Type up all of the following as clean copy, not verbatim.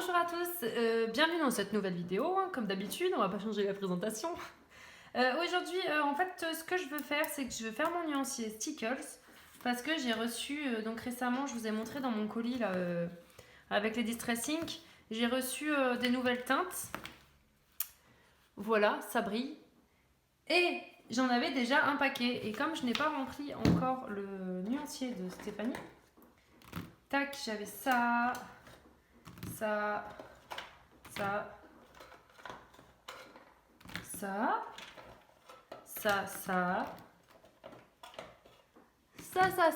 Bonjour à tous, bienvenue dans cette nouvelle vidéo. Comme d'habitude, on va pas changer la présentation. Aujourd'hui, en fait, ce que je veux faire, c'est que je veux faire mon nuancier Stickles parce que j'ai reçu, donc récemment, je vous ai montré dans mon colis là, avec les Distress Ink, j'ai reçu des nouvelles teintes. Voilà, ça brille. Et j'en avais déjà un paquet. Et comme je n'ai pas rempli encore le nuancier de Stéphanie, tac, j'avais ça, ça, ça, ça,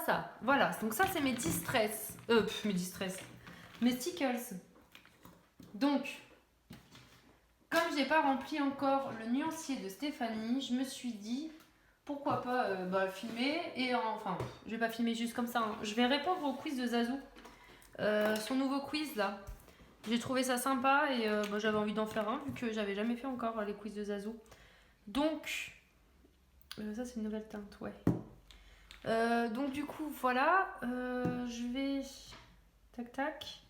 ça. Voilà, donc ça c'est mes distress. Mes stickers. Donc, comme j'ai pas rempli encore le nuancier de Stéphanie, je me suis dit pourquoi pas filmer et enfin, je vais pas filmer juste comme ça. Hein. Je vais répondre au quiz de Zazou, son nouveau quiz là. J'ai trouvé ça sympa et j'avais envie d'en faire un vu que j'avais jamais fait encore les quiz de Zazou. Donc, ça c'est une nouvelle teinte, ouais. Donc du coup voilà, je vais tac tac.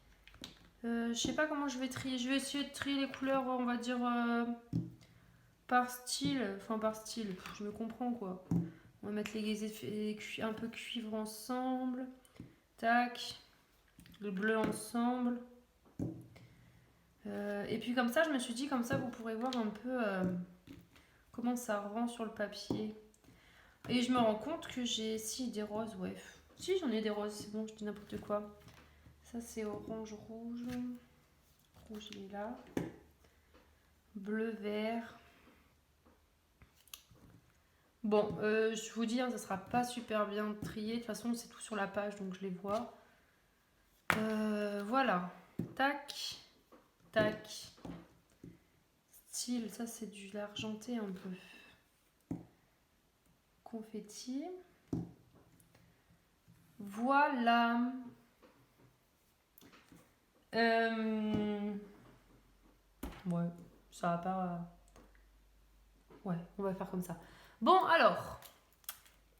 Je sais pas comment je vais trier. Je vais essayer de trier les couleurs, on va dire par style. Enfin par style, je me comprends quoi. On va mettre les effets un peu cuivre ensemble. Tac. Le bleu ensemble. Et puis comme ça, je me suis dit comme ça, vous pourrez voir un peu comment ça rend sur le papier. Et je me rends compte que j'ai des roses, ouais. Si j'en ai des roses, c'est bon, je dis n'importe quoi. Ça c'est orange, rouge. Rouge il est là. Bleu, vert. Bon, je vous dis, hein, ça sera pas super bien trié. De toute façon, c'est tout sur la page, donc je les vois. Voilà. Tac. Tac. Style, ça c'est du l'argenté un peu. Confetti. Voilà. Ouais, ça va pas. Ouais, on va faire comme ça. Bon, alors.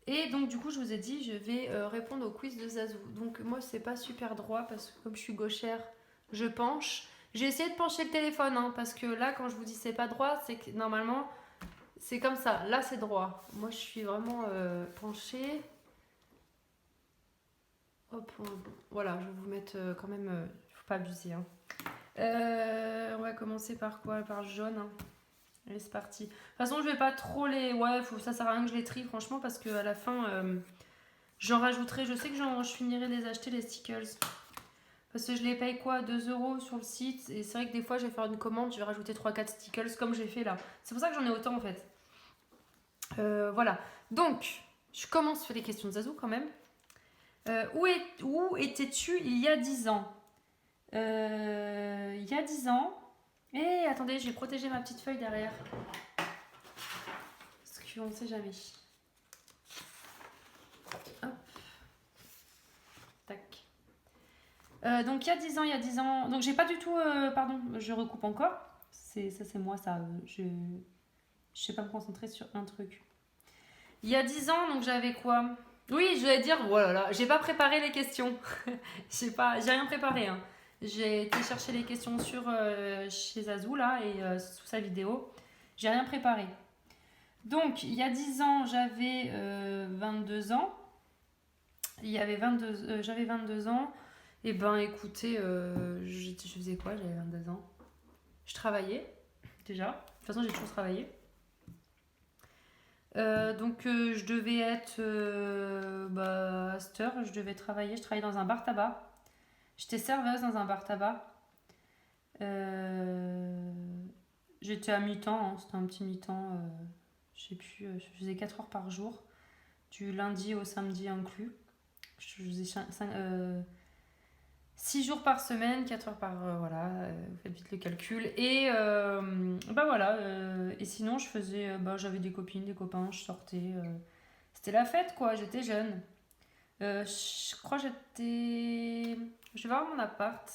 Et donc, du coup, je vous ai dit, je vais répondre au quiz de Zazou. Donc, moi, c'est pas super droit parce que comme je suis gauchère, je penche. J'ai essayé de pencher le téléphone, hein, parce que là, quand je vous dis c'est pas droit, c'est que normalement, c'est comme ça. Là, c'est droit. Moi, je suis vraiment penchée. Hop, voilà, je vais vous mettre quand même. Faut pas abuser. Hein. On va commencer par quoi? Par le jaune. Hein. Allez, c'est parti. De toute façon, je vais pas trop les. Ouais, ça sert à rien que je les trie, franchement, parce qu'à la fin, j'en rajouterai. Je sais que je finirai de les acheter, les stickers. Parce que je les paye quoi? 2 € sur le site. Et c'est vrai que des fois, je vais faire une commande, je vais rajouter 3-4 stickers comme j'ai fait là. C'est pour ça que j'en ai autant en fait. Voilà. Donc, je commence sur les questions de Zazou quand même. Où étais-tu il y a 10 ans? Il y a 10 ans. Et attendez, je vais protéger ma petite feuille derrière. Parce qu'on ne sait jamais. Hop. Tac. Donc il y a 10 ans. Donc j'ai pas du tout. Pardon, je recoupe encore. Ça, c'est moi, ça. Je sais pas me concentrer sur un truc. Il y a 10 ans, donc j'avais quoi? Oui, je vais dire, voilà, j'ai pas préparé les questions. J'ai rien préparé. Hein. J'ai été chercher les questions chez Zazou là et sous sa vidéo. J'ai rien préparé. Donc, il y a 10 ans, j'avais 22 ans. J'avais 22 ans. Et ben, écoutez, je faisais quoi? J'avais 22 ans. Je travaillais, déjà. De toute façon, j'ai toujours travaillé. Donc, je devais être à cette heure, je devais travailler. Je travaillais dans un bar tabac. J'étais serveuse dans un bar tabac. J'étais à mi-temps, hein, c'était un petit mi-temps. Je sais plus, je faisais 4 heures par jour, du lundi au samedi inclus. Je faisais 6 jours par semaine, 4 heures par. Voilà, vous faites vite le calcul. Et voilà. Et sinon, j'avais des copines, des copains, je sortais. C'était la fête, quoi, j'étais jeune. Je crois que j'étais. Je vais voir mon appart.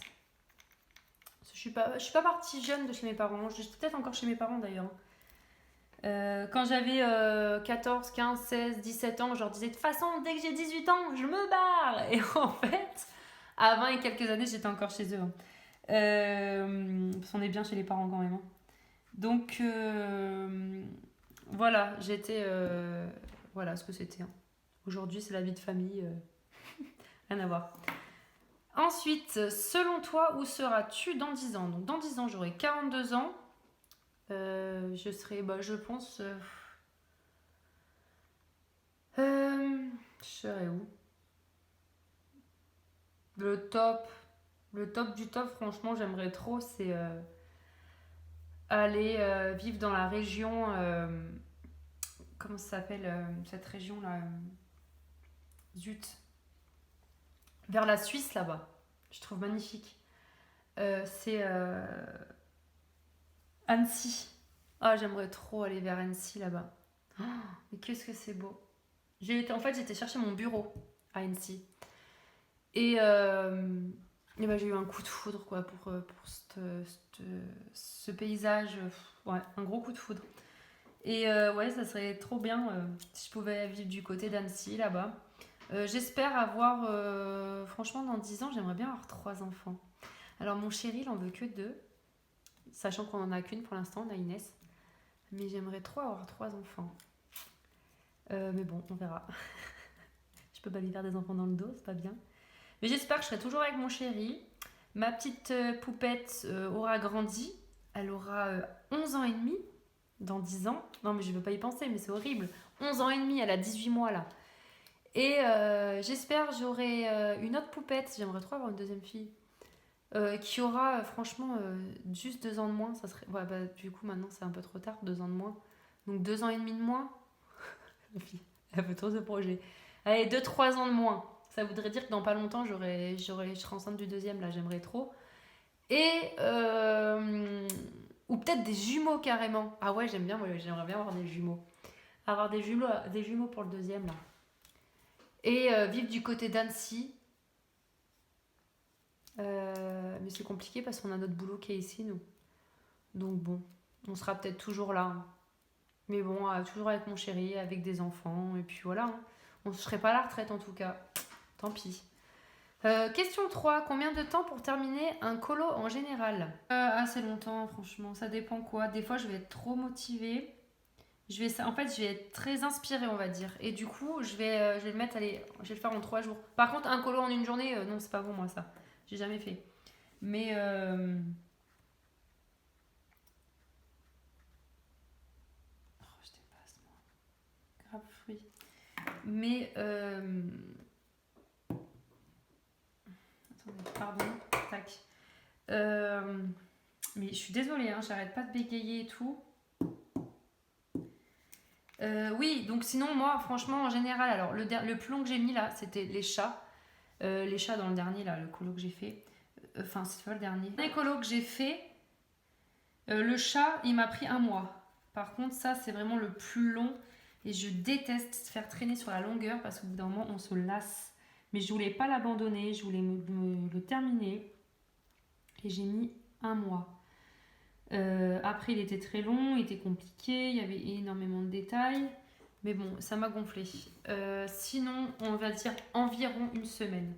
Je suis pas partie jeune de chez mes parents. J'étais peut-être encore chez mes parents d'ailleurs. Quand j'avais 14, 15, 16, 17 ans, je leur disais de toute façon, dès que j'ai 18 ans, je me barre. Et en fait, à 20 et quelques années, j'étais encore chez eux. Parce qu'on est bien chez les parents quand même. Hein. Donc, voilà, j'étais... voilà ce que c'était. Hein. Aujourd'hui, c'est la vie de famille. Rien à voir. Ensuite, selon toi, où seras-tu dans 10 ans? Donc, dans 10 ans, j'aurai 42 ans. Je serai, je pense... je serai où? Le top du top, franchement, j'aimerais trop, c'est aller vivre dans la région... comment ça s'appelle cette région-là Zut. Vers la Suisse, là-bas. Je trouve magnifique. C'est Annecy. Ah, j'aimerais trop aller vers Annecy, là-bas. Oh, mais qu'est-ce que c'est beau. En fait, j'étais chercher mon bureau à Annecy. Et j'ai eu un coup de foudre, quoi, pour ce paysage. Ouais, un gros coup de foudre. Et ouais, ça serait trop bien si je pouvais vivre du côté d'Annecy, là-bas. J'espère avoir... franchement, dans 10 ans, j'aimerais bien avoir 3 enfants. Alors, mon chéri, il en veut que 2. Sachant qu'on en a qu'une pour l'instant, on a Inès. Mais j'aimerais trop avoir 3 enfants. Mais bon, on verra. Je peux pas lui faire des enfants dans le dos, c'est pas bien. Mais j'espère que je serai toujours avec mon chéri. Ma petite poupette aura grandi. Elle aura 11 ans et demi dans 10 ans. Non, mais je veux pas y penser, mais c'est horrible. 11 ans et demi, elle a 18 mois là. Et j'espère que j'aurai une autre poupette. J'aimerais trop avoir une deuxième fille. Qui aura franchement juste 2 ans de moins. Ça serait... ouais, du coup, maintenant, c'est un peu trop tard. 2 ans de moins. Donc 2 ans et demi de moins. Elle fait trop ce projet. Allez, 2-3 ans de moins. Ça voudrait dire que dans pas longtemps, je serai enceinte du deuxième. Là, j'aimerais trop. Et... ou peut-être des jumeaux carrément. Ah ouais, j'aime bien. J'aimerais bien avoir des jumeaux. Avoir des jumeaux pour le deuxième, là. Et vivre du côté d'Annecy. Mais c'est compliqué parce qu'on a notre boulot qui est ici, nous. Donc bon, on sera peut-être toujours là. Hein. Mais bon, toujours avec mon chéri, avec des enfants. Et puis voilà. Hein. On ne serait pas à la retraite en tout cas. Tant pis. Question 3. Combien de temps pour terminer un colo en général? Assez longtemps, franchement. Ça dépend quoi. Des fois, je vais être trop motivée. En fait, je vais être très inspirée, on va dire. Et du coup, je vais le mettre, allez, je vais le faire en 3 jours. Par contre, un colo en une journée, non, c'est pas bon, moi, ça. J'ai jamais fait. Mais... oh, je dépasse, moi. Grave fruit. Mais... attendez, pardon. Tac. Mais je suis désolée, hein, j'arrête pas de bégayer et tout. Oui, donc sinon, moi, franchement, en général, alors, le plus long que j'ai mis, là, c'était les chats. Les chats dans le dernier, là, le colo que j'ai fait. Enfin, c'est pas le dernier. Le colo que j'ai fait, le chat, il m'a pris 1 mois. Par contre, ça, c'est vraiment le plus long. Et je déteste faire traîner sur la longueur parce qu'au bout d'un moment, on se lasse. Mais je voulais pas l'abandonner, je voulais le terminer. Et j'ai mis 1 mois. Après, il était très long, il était compliqué, il y avait énormément de détails. Mais bon, ça m'a gonflé. Sinon, on va dire environ une semaine.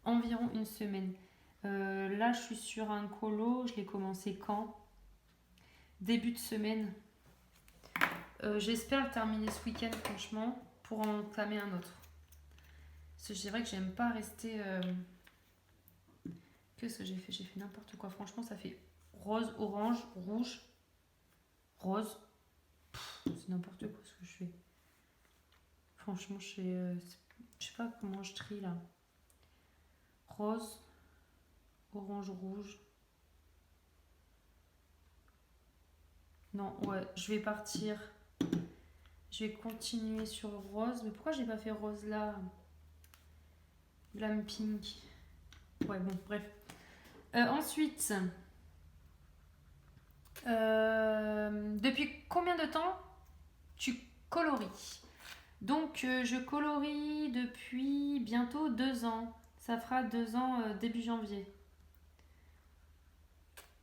Environ une semaine. Là, je suis sur un colo. Je l'ai commencé quand? Début de semaine. J'espère le terminer ce week-end, franchement, pour en entamer un autre. Parce que c'est vrai que j'aime pas rester... Qu'est-ce que j'ai fait? J'ai fait n'importe quoi. Franchement, ça fait rose, orange, rouge, rose. C'est n'importe quoi ce que je fais. Franchement, je sais pas comment je trie là. Rose, orange, rouge. Non, ouais, je vais partir. Je vais continuer sur rose. Mais pourquoi j'ai pas fait rose là? Glam pink. Ouais, bon, bref. Ensuite, depuis combien de temps tu colories? Donc, je colorie depuis bientôt 2 ans. Ça fera 2 ans début janvier.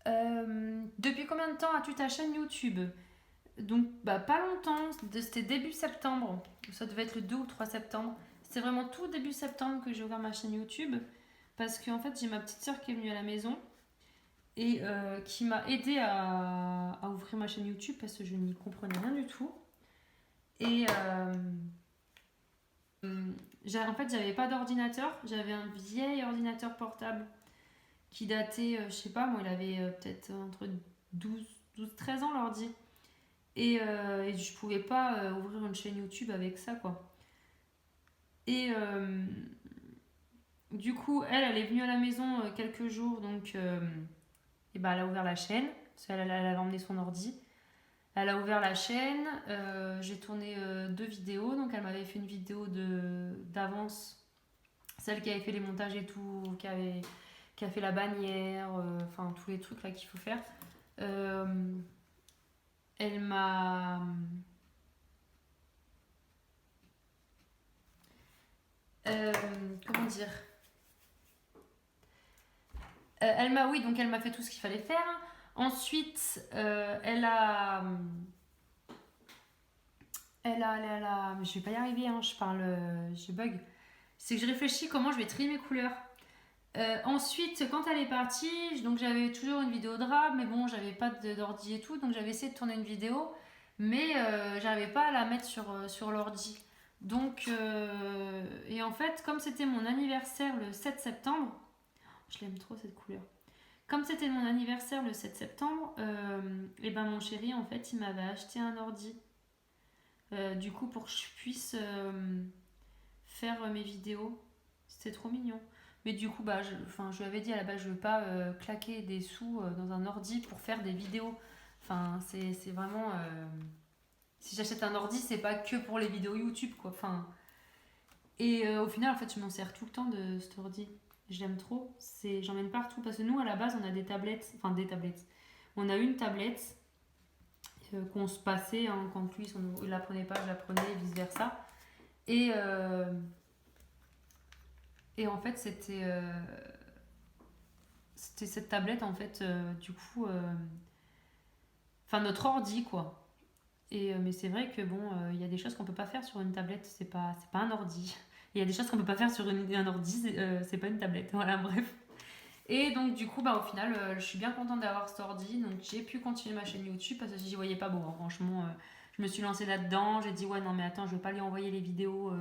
Depuis combien de temps as-tu ta chaîne YouTube? Donc, pas longtemps. C'était début septembre. Ça devait être le 2 ou 3 septembre. C'est vraiment tout début septembre que j'ai ouvert ma chaîne YouTube. Parce qu'en fait, j'ai ma petite soeur qui est venue à la maison. et qui m'a aidé à ouvrir ma chaîne YouTube parce que je n'y comprenais rien du tout. Et en fait, j'avais pas d'ordinateur, j'avais un vieil ordinateur portable qui datait, je sais pas, moi, il avait peut-être entre 12-13 ans l'ordi. Et je pouvais pas ouvrir une chaîne YouTube avec ça, quoi. Et du coup, elle est venue à la maison quelques jours, donc et ben, elle a ouvert la chaîne, parce qu'elle avait emmené son ordi. Elle a ouvert la chaîne, j'ai tourné 2 vidéos, donc elle m'avait fait une vidéo d'avance, celle qui avait fait les montages et tout, qui a fait la bannière, enfin tous les trucs là qu'il faut faire. Elle m'a... comment dire elle m'a, oui, donc elle m'a fait tout ce qu'il fallait faire. Ensuite, je vais pas y arriver, hein, je bug. C'est que je réfléchis comment je vais trier mes couleurs. Ensuite, quand elle est partie, donc j'avais toujours une vidéo de rab, mais bon, j'avais pas d'ordi et tout, donc j'avais essayé de tourner une vidéo, mais j'arrivais pas à la mettre sur l'ordi. Donc, et en fait, comme c'était mon anniversaire le 7 septembre, je l'aime trop cette couleur. Comme c'était mon anniversaire le 7 septembre, et ben mon chéri, en fait, il m'avait acheté un ordi. Du coup, pour que je puisse faire mes vidéos. C'était trop mignon. Mais du coup, bah, je lui avais dit à la base, je veux pas claquer des sous dans un ordi pour faire des vidéos. Enfin, c'est vraiment... si j'achète un ordi, c'est pas que pour les vidéos YouTube, quoi. Enfin, et au final, en fait, je m'en sers tout le temps de cet ordi. J'aime trop. J'emmène partout. Parce que nous, à la base, on a des tablettes. Enfin, des tablettes. On a une tablette qu'on se passait. Hein, quand lui, il la prenait pas, je la prenais, et vice-versa. Et en fait, c'était cette tablette, en fait, du coup... Enfin, notre ordi, quoi. Mais c'est vrai que bon, il y a des choses qu'on peut pas faire sur une tablette, c'est pas un ordi. Il y a des choses qu'on peut pas faire sur un ordi, c'est pas une tablette. Voilà, bref. Et donc du coup, bah, au final, je suis bien contente d'avoir cet ordi. Donc j'ai pu continuer ma chaîne YouTube parce que j'y voyais pas beau. Hein. Franchement, je me suis lancée là-dedans. J'ai dit ouais non mais attends, je vais pas lui envoyer les vidéos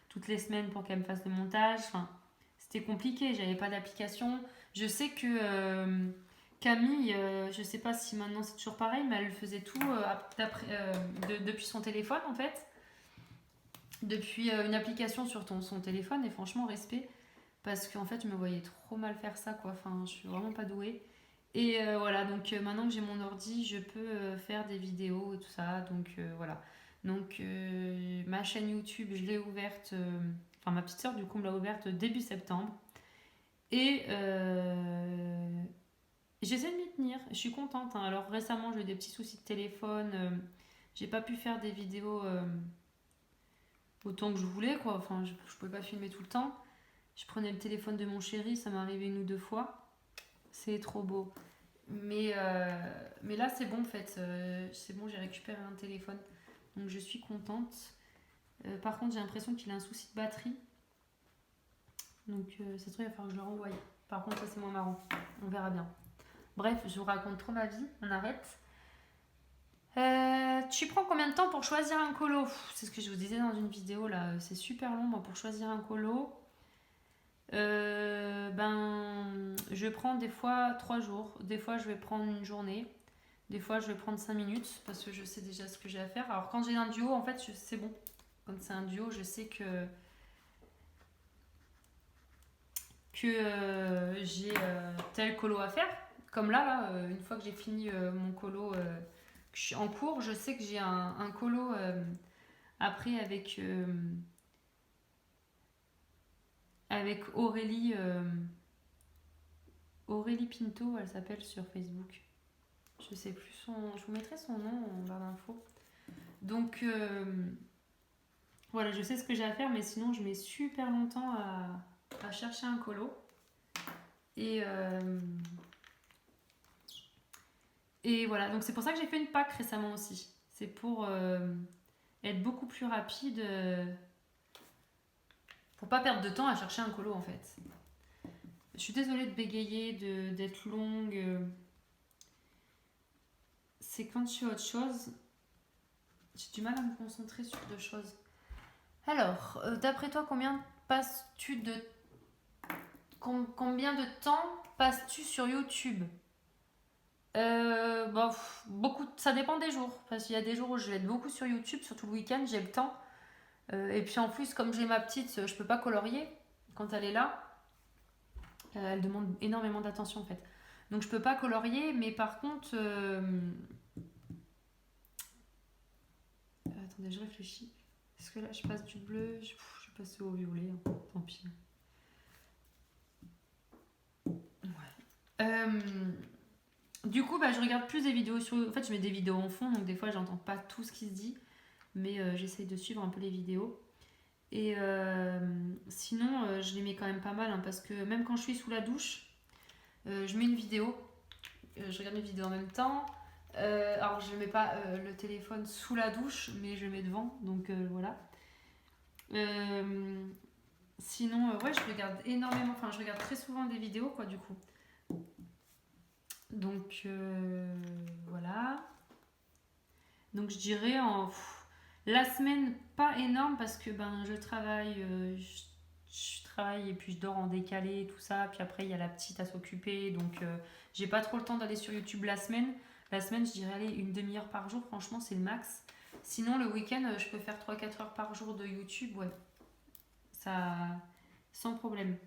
toutes les semaines pour qu'elle me fasse le montage. Enfin, c'était compliqué. J'avais pas d'application. Je sais que Camille, je sais pas si maintenant c'est toujours pareil, mais elle faisait tout depuis son téléphone en fait. Depuis une application sur son téléphone, et franchement, respect. Parce qu'en fait, je me voyais trop mal faire ça, quoi. Enfin, je suis vraiment pas douée. Et voilà, donc maintenant que j'ai mon ordi, je peux faire des vidéos et tout ça. Donc voilà. Donc ma chaîne YouTube, je l'ai ouverte. Enfin, ma petite soeur, du coup, me l'a ouverte début septembre. Et j'essaie de m'y tenir. Je suis contente. Hein. Alors récemment, j'ai eu des petits soucis de téléphone. J'ai pas pu faire des vidéos autant que je voulais, quoi. Enfin, je pouvais pas filmer tout le temps. Je prenais le téléphone de mon chéri, ça m'est arrivé 1 ou 2 fois. C'est trop beau. Mais là, c'est bon en fait. C'est bon, j'ai récupéré un téléphone. Donc je suis contente. Par contre, j'ai l'impression qu'il a un souci de batterie. Donc ça se trouve, il va falloir que je le renvoie. Par contre, ça c'est moins marrant. On verra bien. Bref, je vous raconte trop ma vie. On arrête. Tu prends combien de temps pour choisir un colo? C'est ce que je vous disais dans une vidéo là. C'est super long moi, pour choisir un colo. Je prends des fois 3 jours, des fois je vais prendre une journée, des fois je vais prendre 5 minutes parce que je sais déjà ce que j'ai à faire. Alors quand j'ai un duo, en fait, c'est bon. Quand c'est un duo, je sais que j'ai tel colo à faire. Comme là, une fois que j'ai fini mon colo, que je suis en cours, je sais que j'ai un colo après avec Aurélie Pinto, elle s'appelle sur Facebook. Je sais plus je vous mettrai son nom en barre d'infos. Donc voilà, je sais ce que j'ai à faire, mais sinon je mets super longtemps à chercher un colo. Et voilà, donc c'est pour ça que j'ai fait une Pâques récemment aussi. C'est pour être beaucoup plus rapide, pour pas perdre de temps à chercher un colo en fait. Je suis désolée de bégayer, d'être longue. c'est quand je fais autre chose, j'ai du mal à me concentrer sur deux choses. Alors, d'après toi, combien de temps passes-tu sur YouTube? Beaucoup, ça dépend des jours. Parce qu'il y a des jours où je vais être beaucoup sur YouTube, surtout le week-end, j'ai le temps. Et puis en plus, comme j'ai ma petite, je peux pas colorier quand elle est là. Elle demande énormément d'attention en fait. Donc je peux pas colorier, mais par contre. Attendez, je réfléchis. Est-ce que là je passe du bleu? Je vais passer au violet, hein. Tant pis. Du coup, je regarde plus des vidéos sur. En fait, je mets des vidéos en fond, donc des fois, j'entends pas tout ce qui se dit, mais j'essaye de suivre un peu les vidéos. Et sinon, je les mets quand même pas mal, hein, parce que même quand je suis sous la douche, je mets une vidéo. Je regarde mes vidéos en même temps. Alors, je mets pas le téléphone sous la douche, mais je le mets devant, donc voilà. Sinon, ouais, je regarde énormément, enfin, je regarde très souvent des vidéos, quoi, du coup. Donc voilà. Donc je dirais la semaine pas énorme parce que je travaille, je travaille et puis je dors en décalé tout ça. Puis après il y a la petite à s'occuper donc j'ai pas trop le temps d'aller sur YouTube la semaine. La semaine je dirais aller une demi-heure par jour, franchement c'est le max. Sinon le week-end je peux faire 3-4 heures par jour de YouTube, ouais. Ça sans problème.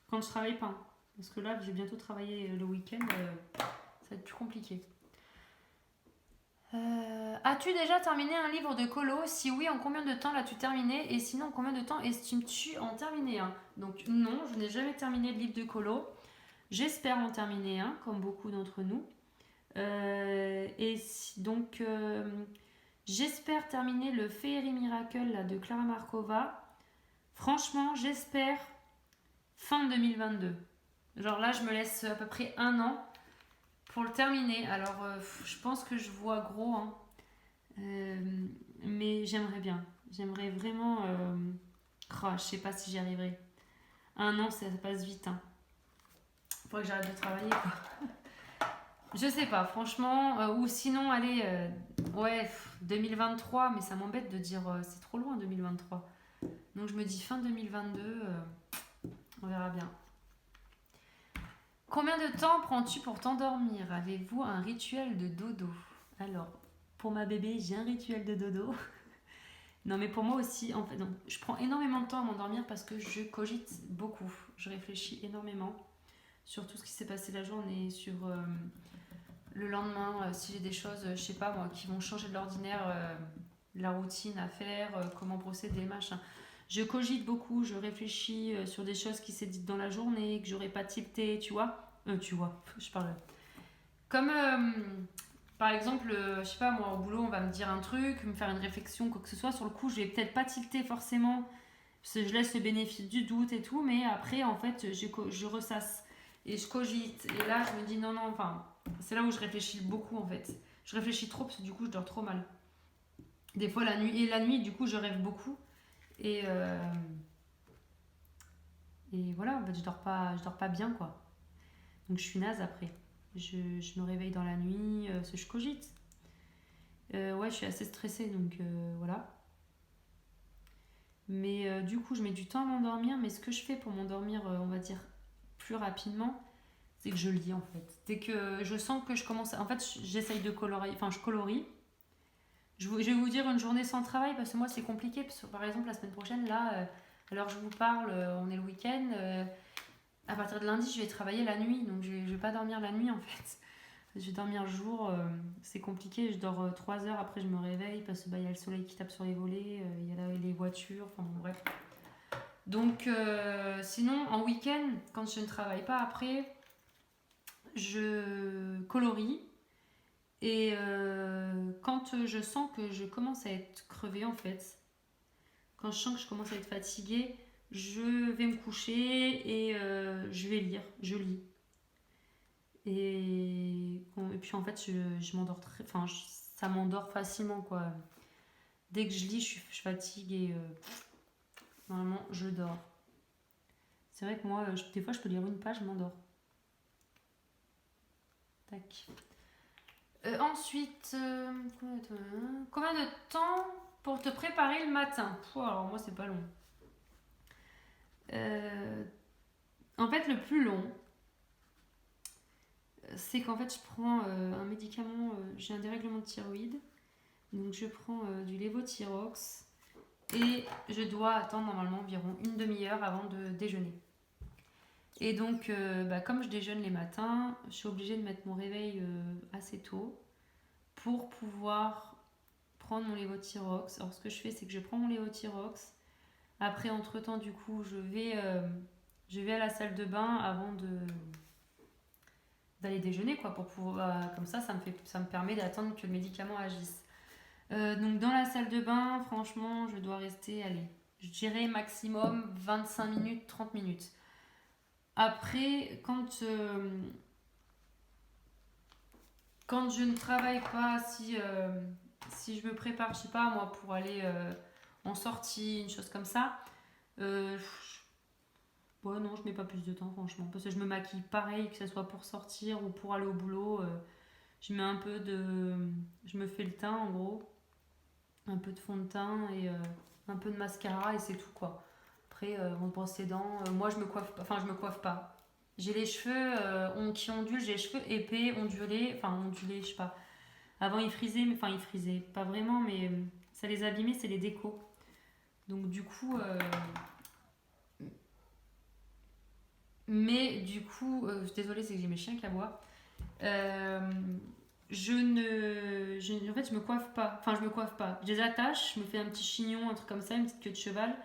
Quand je travaille pas. Parce que là, j'ai bientôt travaillé le week-end, ça va être plus compliqué. As-tu déjà terminé un livre de colo? Si oui, en combien de temps l'as-tu terminé? Et sinon, en combien de temps estimes-tu en terminer un? Donc non, je n'ai jamais terminé de livre de colo. J'espère en terminer un, comme beaucoup d'entre nous. Donc, j'espère terminer le Fairy Miracle là, de Clara Markova. Franchement, j'espère fin 2022. Genre là, je me laisse à peu près 1 an pour le terminer. Alors, je pense que je vois gros, hein. Mais j'aimerais bien. J'aimerais vraiment. Je sais pas si j'y arriverai. 1 an, ça passe vite, hein. Faudrait que j'arrête de travailler, quoi. Je sais pas, franchement. Ou sinon, allez, 2023, mais ça m'embête de dire c'est trop loin 2023. Donc je me dis fin 2022, on verra bien. Combien de temps prends-tu pour t'endormir? Avez-vous un rituel de dodo? Alors, pour ma bébé, j'ai un rituel de dodo. Non, mais pour moi aussi, en fait, non. Je prends énormément de temps à m'endormir parce que je cogite beaucoup. Je réfléchis énormément sur tout ce qui s'est passé la journée, sur le lendemain, si j'ai des choses, je sais pas moi, qui vont changer de l'ordinaire, la routine à faire, comment procéder, machin. Je cogite beaucoup, je réfléchis sur des choses qui s'est dites dans la journée, que j'aurais pas tilté, tu vois. Je parle. Comme par exemple, je sais pas moi, au boulot, on va me dire un truc, me faire une réflexion, quoi que ce soit. Sur le coup, je vais peut-être pas tilter forcément, parce que je laisse le bénéfice du doute et tout, mais après, en fait, je ressasse et je cogite. Et là, je me dis non, enfin, c'est là où je réfléchis beaucoup en fait. Je réfléchis trop parce que du coup, je dors trop mal. Des fois, la nuit, du coup, je rêve beaucoup. Et voilà, en fait, je dors pas bien, quoi. Donc, je suis naze après. Je me réveille dans la nuit, je cogite. Ouais, je suis assez stressée, donc voilà. Mais du coup, je mets du temps à m'endormir. Mais ce que je fais pour m'endormir, on va dire, plus rapidement, c'est que je lis, en fait. Dès que je sens que je commence... En fait, j'essaye de colorier... Enfin, je colorie. Je vais vous dire une journée sans travail, parce que moi, c'est compliqué. Parce que, par exemple, la semaine prochaine, là... alors, je vous parle, on est le week-end. À partir de lundi, je vais travailler la nuit. Donc, je vais pas dormir la nuit, en fait. Je vais dormir le jour, c'est compliqué. Je dors 3 heures, après je me réveille parce qu'il y a le soleil qui tape sur les volets, il y a les voitures, enfin bon, bref. Donc, sinon, en week-end, quand je ne travaille pas, après, je colorie. Et quand je sens que je commence à être crevée, en fait, quand je sens que je commence à être fatiguée, je vais me coucher et je vais lire. Je lis. Et puis en fait, je m'endors très. Enfin, ça m'endort facilement, quoi. Dès que je lis, je fatigue et normalement, je dors. C'est vrai que moi, des fois, je peux lire une page, je m'endors. Tac. Ensuite, combien de temps pour te préparer le matin? Alors moi, c'est pas long. En fait, le plus long, c'est qu'en fait, je prends un médicament, j'ai un dérèglement de thyroïde, donc je prends du lévothyrox et je dois attendre normalement environ une demi-heure avant de déjeuner. Et donc, comme je déjeune les matins, je suis obligée de mettre mon réveil assez tôt pour pouvoir prendre mon lévothyrox. Alors, ce que je fais, c'est que je prends mon lévothyrox. Après, entre-temps, du coup, je vais à la salle de bain avant d'aller déjeuner, quoi, pour pouvoir, comme ça me permet d'attendre que le médicament agisse. Donc, dans la salle de bain, franchement, je dois rester, allez, je dirais maximum 25 minutes, 30 minutes. Après, quand je ne travaille pas, si je me prépare, je sais pas moi, pour aller en sortie, une chose comme ça, ouais, non, je mets pas plus de temps, franchement. Parce que je me maquille pareil, que ce soit pour sortir ou pour aller au boulot. Je mets un peu de. Je me fais le teint, en gros. Un peu de fond de teint et un peu de mascara et c'est tout, quoi. Après, on brosse les dents. Moi, je me coiffe pas. Enfin, je me coiffe pas. J'ai les cheveux qui ondulent, j'ai les cheveux épais, ondulés. Enfin, ondulés, je sais pas. Avant, ils frisaient, mais enfin, ils frisaient. Pas vraiment, mais ça les abîmait, c'est les décos. Donc, du coup. Mais du coup, désolée, c'est que j'ai mes chiens qui aboient. En fait, je me coiffe pas. Enfin, je me coiffe pas. Je les attache, je me fais un petit chignon, un truc comme ça, une petite queue de cheval.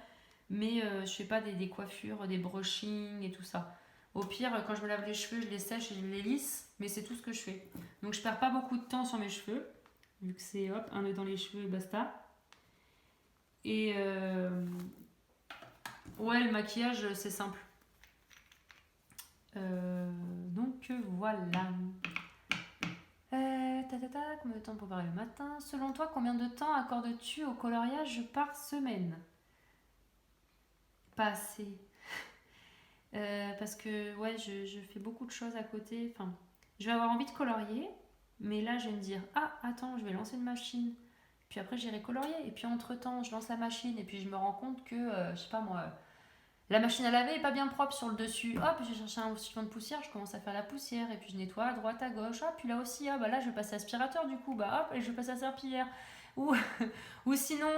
Mais je fais pas des coiffures, des brushings et tout ça. Au pire, quand je me lave les cheveux, je les sèche et je les lisse. Mais c'est tout ce que je fais. Donc, je perds pas beaucoup de temps sur mes cheveux. Vu que c'est hop, un nœud dans les cheveux et basta. Et ouais, le maquillage, c'est simple. Donc voilà. Combien de temps pour préparer le matin? Selon toi, combien de temps accordes-tu au coloriage par semaine? Pas assez. Parce que ouais, je fais beaucoup de choses à côté. Enfin, je vais avoir envie de colorier, mais là, je vais me dire, ah, attends, je vais lancer une machine. Puis après, j'irai colorier. Et puis entre-temps, je lance la machine et puis je me rends compte que, je sais pas moi, la machine à laver est pas bien propre sur le dessus. Hop, j'ai cherché un suivant de poussière, je commence à faire la poussière et puis je nettoie à droite, à gauche. Hop, puis là aussi, ah bah là je vais passer aspirateur du coup, bah hop, et je vais passer à serpillière. Ou, ou sinon,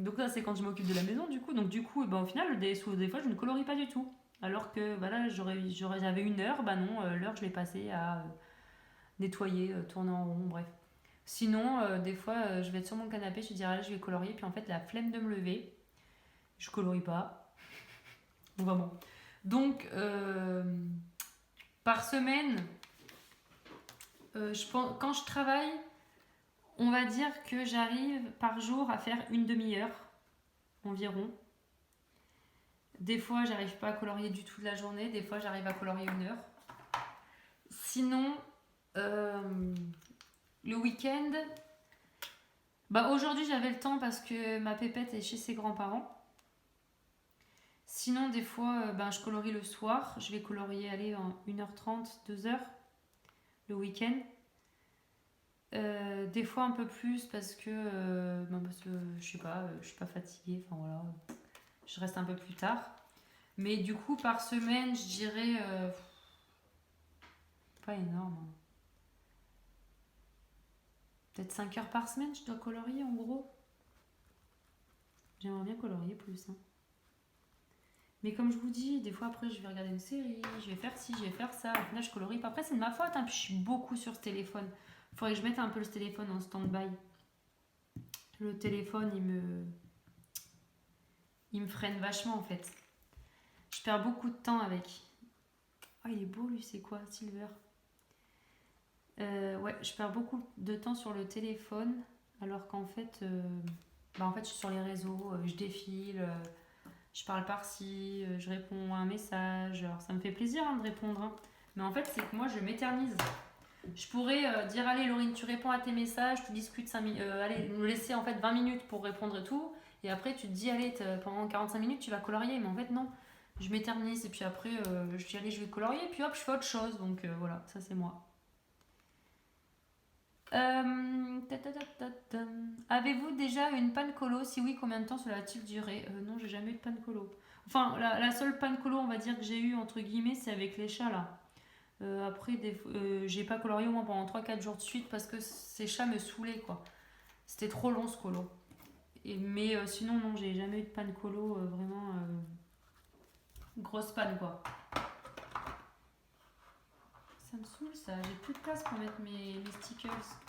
donc là c'est quand je m'occupe de la maison du coup. Donc du coup, au final, des fois je ne colorie pas du tout. Alors que bah là j'avais une heure, bah non, l'heure je l'ai passée à nettoyer, tourner en rond, bref. Sinon, des fois je vais être sur mon canapé, je vais dire allez, je vais colorier, puis en fait la flemme de me lever, je colorie pas. Vraiment. Donc, par semaine, quand je travaille, on va dire que j'arrive par jour à faire une demi-heure environ. Des fois, j'arrive pas à colorier du tout de la journée. Des fois, j'arrive à colorier une heure. Sinon, le week-end, aujourd'hui, j'avais le temps parce que ma pépette est chez ses grands-parents. Sinon, des fois, je colorie le soir. Je vais colorier, aller en 1h30, 2h le week-end. Des fois un peu plus parce que je sais pas, je suis pas fatiguée, enfin voilà, je reste un peu plus tard. Mais du coup, par semaine, je dirais pas énorme, hein. Peut-être 5 heures par semaine, je dois colorier en gros. J'aimerais bien colorier plus, hein. Mais comme je vous dis, des fois après je vais regarder une série, je vais faire ci, je vais faire ça. Au final, je colorie pas. Après, c'est de ma faute, hein. Puis je suis beaucoup sur ce téléphone. Faudrait que je mette un peu le téléphone en stand-by. Le téléphone, il me freine vachement en fait. Je perds beaucoup de temps avec. Oh, il est beau lui, c'est quoi, Silver? Ouais, je perds beaucoup de temps sur le téléphone, alors qu'en fait, je suis sur les réseaux, je défile, je parle par-ci, je réponds à un message. Alors ça me fait plaisir, hein, de répondre, hein. Mais en fait, c'est que moi, je m'éternise. Je pourrais dire, allez Laurine, tu réponds à tes messages, tu discutes 5 minutes, allez, me laisser en fait 20 minutes pour répondre et tout. Et après, tu te dis, allez, pendant 45 minutes, tu vas colorier. Mais en fait, non. Je m'éternise et puis après, je dis, allez, je vais colorier. Et puis hop, je fais autre chose. Donc voilà, ça c'est moi. Avez-vous déjà une panne colo? Si oui, combien de temps cela a-t-il duré? Non, j'ai jamais eu de panne colo. Enfin, la seule panne colo, on va dire, que j'ai eu, entre guillemets, c'est avec les chats, là. Après, j'ai pas colorié au moins pendant 3-4 jours de suite parce que ces chats me saoulaient, quoi. C'était trop long, ce colo. Mais sinon, non, j'ai jamais eu de panne colo, vraiment grosse panne, quoi. Ça me saoule, ça. J'ai plus de place pour mettre mes stickers.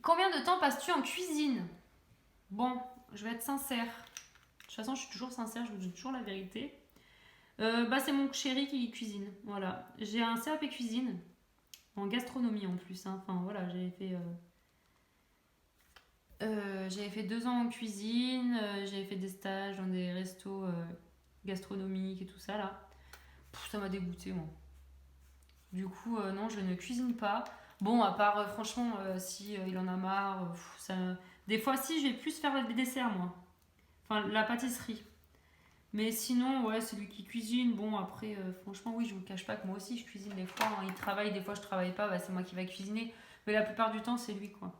Combien de temps passes-tu en cuisine? Bon, je vais être sincère. De toute façon, je suis toujours sincère, je vous dis toujours la vérité. C'est mon chéri qui cuisine. Voilà. J'ai un CAP cuisine, en gastronomie en plus. Hein. Enfin voilà, j'avais fait 2 ans en cuisine, j'avais fait des stages dans des restos gastronomiques et tout ça là. Ça m'a dégoûté moi. Du coup, non, je ne cuisine pas. Bon, à part, franchement, si il en a marre, des fois, si, je vais plus faire des desserts, moi. Enfin, la pâtisserie. Mais sinon, ouais, c'est lui qui cuisine. Bon, après, franchement, oui, je vous cache pas que moi aussi, je cuisine des fois. Hein. Il travaille, des fois, je travaille pas, c'est moi qui va cuisiner. Mais la plupart du temps, c'est lui, quoi.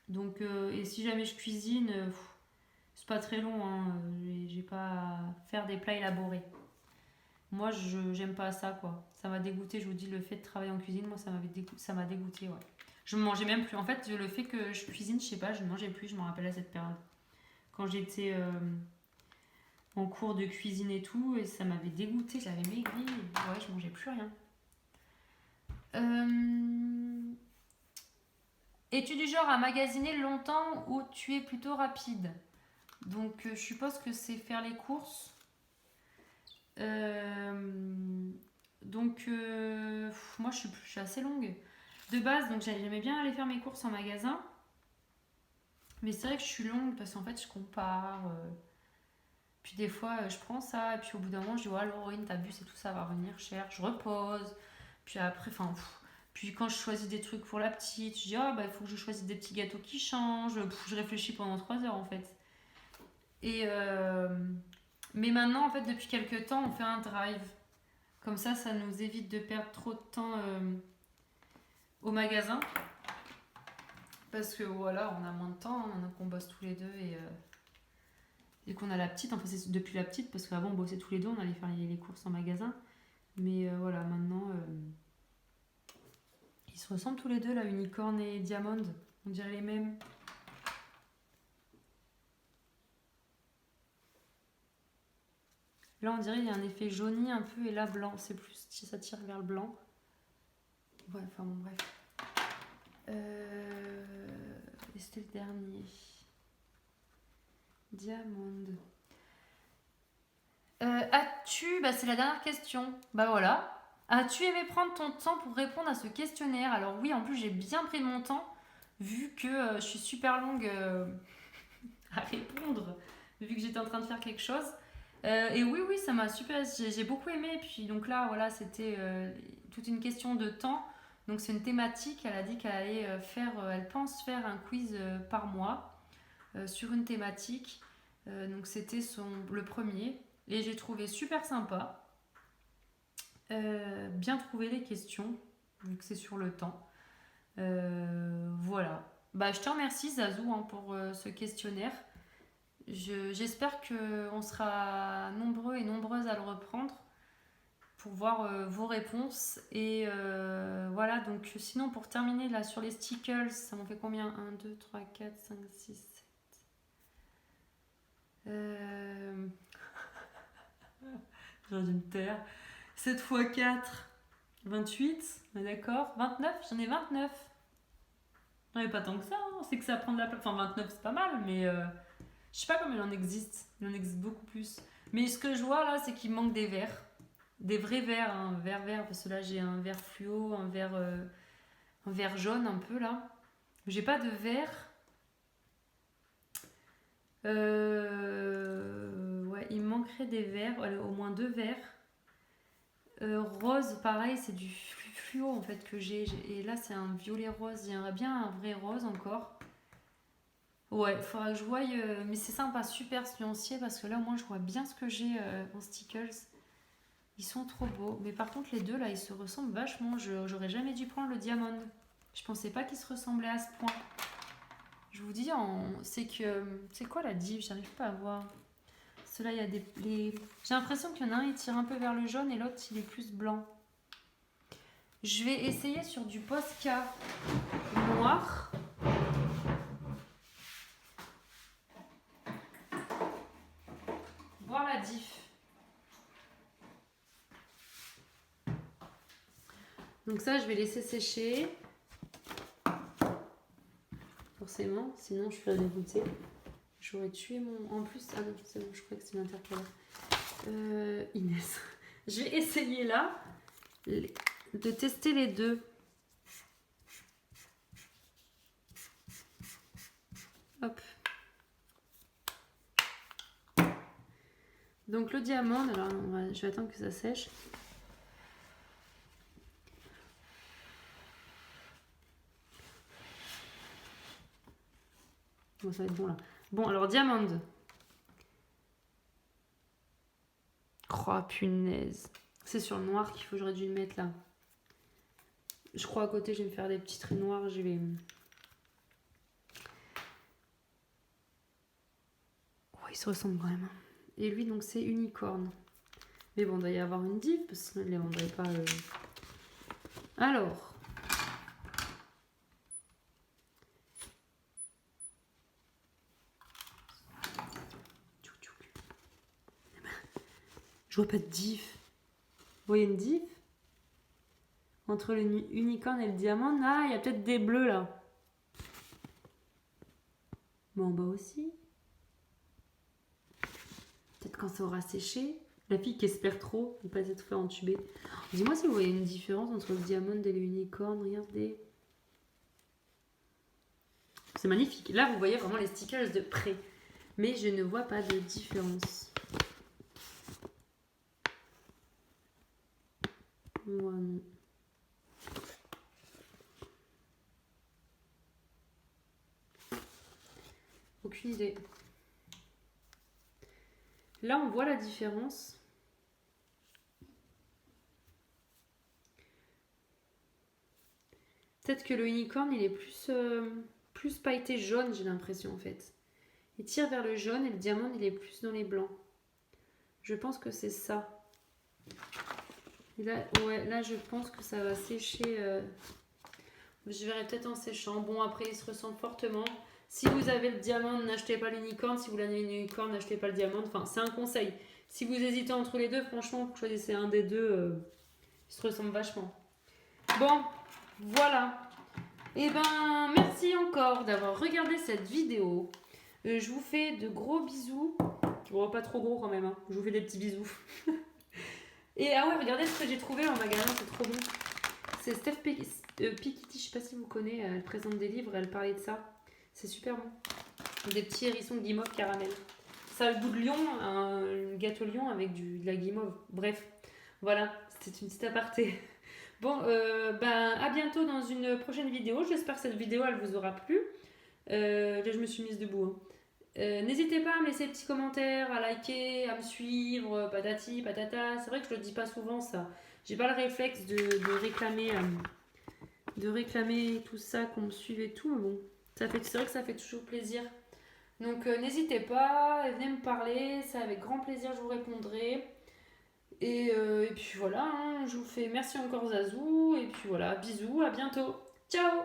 Donc, et si jamais je cuisine, c'est pas très long. Hein. J'ai pas à faire des plats élaborés. Moi, j'aime pas ça, quoi. Ça m'a dégoûté, je vous dis, le fait de travailler en cuisine, moi, ça m'a dégoûté, ouais. Je ne mangeais même plus. En fait, le fait que je cuisine, je sais pas, je ne mangeais plus, je me rappelle à cette période. Quand j'étais en cours de cuisine et tout, et ça m'avait dégoûté, j'avais maigri, ouais, je mangeais plus rien. Es-tu du genre à magasiner longtemps ou tu es plutôt rapide? Donc, je suppose que c'est faire les courses. Donc, moi, je suis assez longue. De base, donc j'aimais bien aller faire mes courses en magasin. Mais c'est vrai que je suis longue parce qu'en fait, je compare. Puis des fois, je prends ça. Et puis au bout d'un moment, je dis, ouais, Laurine, t'as bu, c'est tout ça va revenir cher. Je repose. Puis après, enfin, puis quand je choisis des trucs pour la petite, je dis, oh, bah, il faut que je choisisse des petits gâteaux qui changent. Je réfléchis pendant 3 heures en fait. Et mais maintenant, en fait, depuis quelques temps, on fait un drive. Comme ça nous évite de perdre trop de temps au magasin. Parce que voilà, on a moins de temps, on a qu'on bosse tous les deux et qu'on a la petite. Enfin, c'est depuis la petite, parce qu'avant on bossait tous les deux, on allait faire les courses en magasin. Mais voilà, maintenant, ils se ressemblent tous les deux, là, Unicorn et Diamond. On dirait les mêmes. Là, on dirait qu'il y a un effet jauni un peu, et là, blanc. C'est plus, ça tire vers le blanc. Ouais, enfin bon, bref. Et c'était le dernier. Diamond. As-tu, c'est la dernière question. Bah voilà. As-tu aimé prendre ton temps pour répondre à ce questionnaire? Alors oui, en plus j'ai bien pris de mon temps, vu que je suis super longue à répondre, vu que j'étais en train de faire quelque chose. Et oui, oui, ça m'a super, j'ai beaucoup aimé. Et puis donc là, voilà, c'était toute une question de temps. Donc c'est une thématique. Elle a dit qu'elle allait elle pense faire un quiz par mois sur une thématique. Donc c'était le premier. Et j'ai trouvé super sympa. Bien trouvé les questions, vu que c'est sur le temps. Voilà. Je te remercie Zazou hein, pour ce questionnaire. J'espère qu'on sera nombreux et nombreuses à le reprendre pour voir vos réponses. Et voilà, donc sinon pour terminer là sur les stickers, ça m'en fait combien? 1, 2, 3, 4, 5, 6, 7. J'aurais dû me taire. 7 x 4, 28, d'accord. 29, j'en ai 29. Non, mais pas tant que ça, hein. C'est que ça prend de la place. Enfin, 29, c'est pas mal, mais je sais pas combien il en existe. Il en existe beaucoup plus. Mais ce que je vois là, c'est qu'il manque des verres. Des vrais verres, hein. Vert, parce que là, j'ai un vert fluo, un vert jaune un peu là. J'ai pas de vert. Ouais, il me manquerait des verres, au moins 2 verres. Rose, pareil, c'est du fluo en fait que j'ai. Et là, c'est un violet rose. J'aimerais bien un vrai rose encore. Ouais, il faudra que je voie. Mais c'est sympa, super nuancier parce que là, au moins, je vois bien ce que j'ai en stickers. Ils sont trop beaux. Mais par contre, les deux, là, ils se ressemblent vachement. J'aurais jamais dû prendre le diamond. Je pensais pas qu'ils se ressemblaient à ce point. Je vous dis, c'est que... C'est quoi la div? J'arrive pas à voir. Ceux-là, il y a des... J'ai l'impression qu'il y en a un, il tire un peu vers le jaune et l'autre, il est plus blanc. Je vais essayer sur du Posca noir. Voir la diff. Donc ça, je vais laisser sécher. Forcément, sinon je serais dégoûtée. J'aurais tué mon... En plus, ah non, c'est bon, je crois que c'est l'intercalaire. Inès. Je vais essayer là de tester les deux. Hop. Donc le diamant, alors je vais attendre que ça sèche. Bon, ça va être bon là. Bon, alors diamant. Oh punaise. C'est sur le noir qu'il faut, j'aurais dû le mettre là. Je crois à côté, je vais me faire des petits traits noirs. Je vais... Oh, il se ressemble quand même. Et lui, donc, c'est unicorne. Mais bon, il doit y avoir une div, parce que sinon, il ne les vendrait pas. Alors. Je vois pas de diff. Vous voyez une diff? Entre le unicorne et le diamant, ah, il y a peut-être des bleus là. Mais en bas aussi. Peut-être quand ça aura séché. La fille qui espère trop ne pas être fait entuber. Dis-moi si vous voyez une différence entre le diamant et le unicorne. Regardez. C'est magnifique. Là, vous voyez vraiment les stickers de près. Mais je ne vois pas de différence. Moi non. Aucune idée. Là, on voit la différence. Peut-être que le unicorne, il est plus pailleté jaune, j'ai l'impression en fait. Il tire vers le jaune et le diamant, il est plus dans les blancs. Je pense que c'est ça. Et là, ouais, là, je pense que ça va sécher. Je verrai peut-être en séchant. Bon, après, il se ressemble fortement. Si vous avez le diamant, n'achetez pas l'unicorne. Si vous l'avez l'unicorne, n'achetez pas le diamant. Enfin, c'est un conseil. Si vous hésitez entre les deux, franchement, choisissez un des deux. Ils se ressemblent vachement. Bon, voilà. Et ben, merci encore d'avoir regardé cette vidéo. Je vous fais de gros bisous. Bon, pas trop gros quand même. Hein. Je vous fais des petits bisous. Et ah ouais, regardez ce que j'ai trouvé en magasin, c'est trop bon. C'est Steph Piketty, je sais pas si vous connaissez, elle présente des livres, elle parlait de ça. C'est super bon. Des petits hérissons de guimauve caramel. Ça a le goût de lion, un gâteau lion avec de la guimauve. Bref, voilà, c'était une petite aparté. Bon, ben à bientôt dans une prochaine vidéo. J'espère que cette vidéo, elle vous aura plu. Là, je me suis mise debout. Hein. N'hésitez pas à me laisser des petits commentaires, à liker, à me suivre, patati, patata. C'est vrai que je le dis pas souvent ça. J'ai pas le réflexe de réclamer tout ça, qu'on me suive et tout, mais bon, c'est vrai que ça fait toujours plaisir. Donc n'hésitez pas, venez me parler, c'est avec grand plaisir je vous répondrai. Et puis voilà, hein, je vous fais merci encore Zazou, et puis voilà, bisous, à bientôt. Ciao!